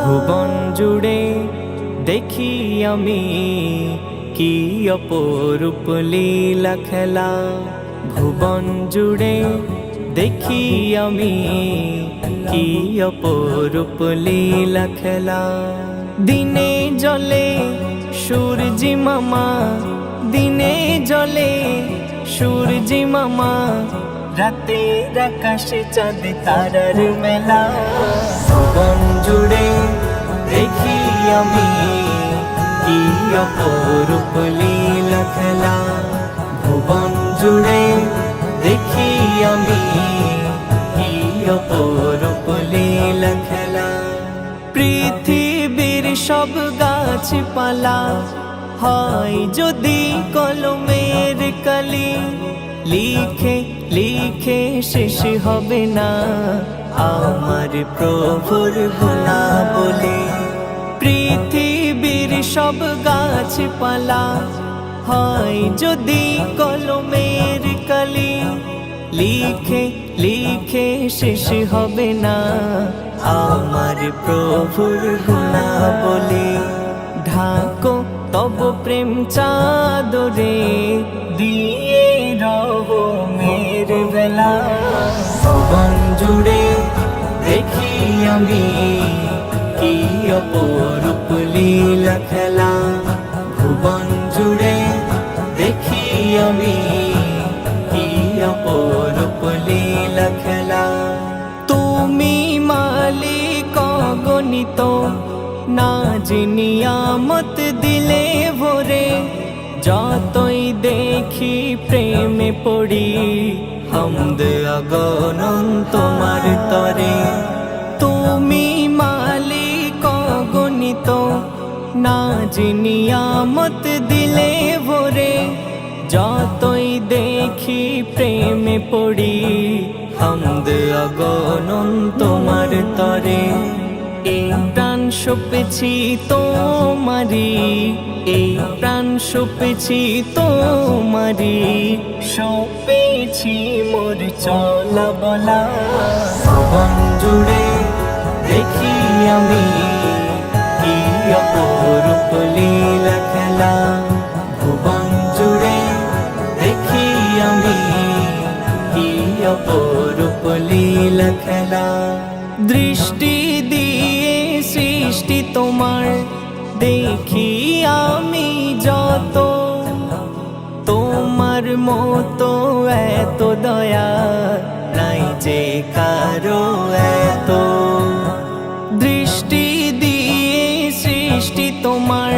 ভুবন জুড়ে দেখি আমি কি অপরূপ লীলা খেলা। ভুবন জুড়ে দেখি আমি কি অপরূপ লীলা খেলা। দিনে জলে সূর্যি মামা, দিনে জলে সূর্যি মামা, রাতের আকাশে চাঁদ তারার মেলা। ভুবন জুড়ে দেখি আমি কি অপরূপ লীলা খেলা। ভুবন জুড়ে দেখি আমি কি অপরূপ লীলা খেলা। পৃথিবীর সব গাছপালা হয় যদি কলমের কালি, লিখে লিখে শেষ হবে না আমার প্রভুর গুণাবলী। পৃথিবীর সব গাছপালা হয় যদি কলমের কালি, লিখে লিখে শেষ হবে না আমার প্রভুর গুণাবলী। ঢাকো তব প্রেম চাদরে দিয়ে রহমের বেলা। ভুবন জুড়ে দেখি আমি কি অপরূপ লীলা খেলা। ভুবন জুড়ে দেখি আমি কি অপরূপ লীলা খেলা। তুমি মালিক অগণিত, নাজ নিয়ামত দিলে ভরে, যতই দেখি প্রেমে পড়ি হামদ অগণন তোমার তরে। তুমি মালিক অগণিত, নাজ নিয়ামত দিলে ভরে, যতই দেখি প্রেমে পড়ি হামদ অগণন তোমার তরে। এই প্রাণ সপেছি তোমারি, এই প্রাণ সপেছি তোমারি, সপেছি মোর চলা বলা। ভুবন জুড়ে দেখি আমি কি অপরূপ লীলা খেলা। ভুবন জুড়ে দেখি আমি কি অপরূপ লীলা খেলা। দৃষ্টি দিয়ে সৃষ্টি তোমার দেখি আমি যত, তোমার মতো এত দয়া নাই যে কারো এত। দৃষ্টি দিয়ে সৃষ্টি তোমার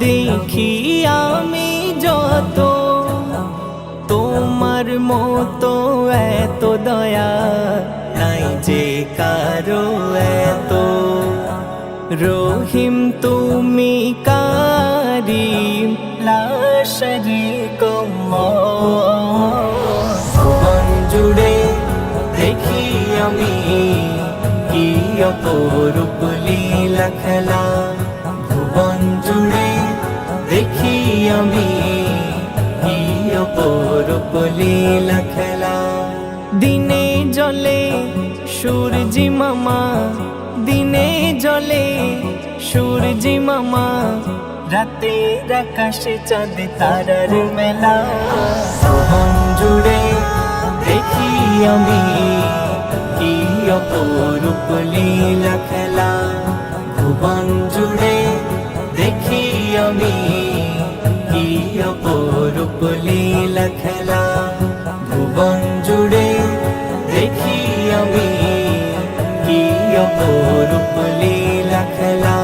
দেখি আমি যত, তোমার মতো এত দয়া নাই যে কারো এত। রহিম তুমি কারিম লা শারীক আল্লাহ। ভুবন জুড়ে দেখি আমি কি অপরূপ লীলা খেলা। ভুবন জুড়ে দেখি আমি কি অপরূপ লীলা খেলা। দিনে জলে সূর্যি মামা, দিনে জলে সূর্যি মামা, রাতের আকাশে চাঁদ তারার মেলা। ভুবন জুড়ে দেখি আমি কি অপরূপ লীলা খেলা। ভুবন জুড়ে দেখি আমি কি অপরূপ লীলা খেলা। ভুবন জুড়ে দেখি আমি কি অপরূপ লীলা খেলা।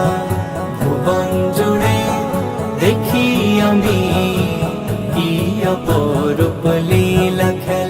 ভুবন জুড়ে দেখি আমি কি অপরূপ লীলা খেলা।